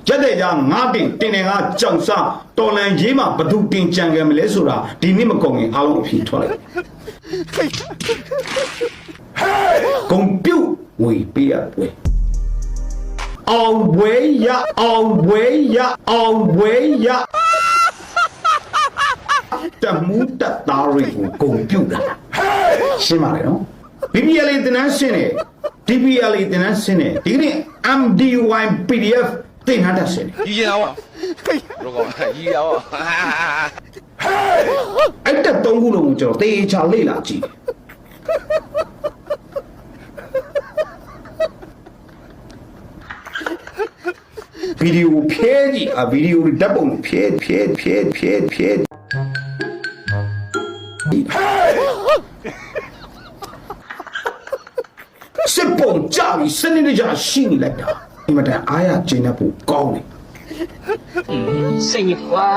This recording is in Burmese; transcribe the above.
ရက်တဲ့ကြငါတင်နေကကြောက်စားတော်လန်ရေးမှာဘသူတင်ကြံခဲ့မလဲဆိုတာဒီနေ့မကုန်ရင်အားလုံးအဖြေထွက်လိုက်ဂုံပြုတ်ဝေပေးရပွဲအောင်ဝဲရအောင်ဝဲရအောင်ဝဲရတမှုတသားတွေကိုဂုံပြုတ်တာရှင်းပါလေနော် BBL တင်နန်းရှင်းတယ် DPL တင်နန်းရှင်းတယ်ဒီနေ့ MDY PDF တင်နန်းတက်ရှင်းတယ်ကြီးရအောင်ဘယ်ကောင်ကြီးရအောင်အဲ့တက်သုံးခုလုံးကိုကျွန်တော်တေချာလေ့လာကြည့်ဗီဒီယိုဖြဲကြည့်ဗီဒီယိုဓာတ်ပုံဖြဲစစ်ပုံကြပြီစနစ်တကျရှိနေလိုက်တာဒီမှာတည်းအားရကျင်းတဲ့ပူကောင်းတယ်စိတ်ဖွာ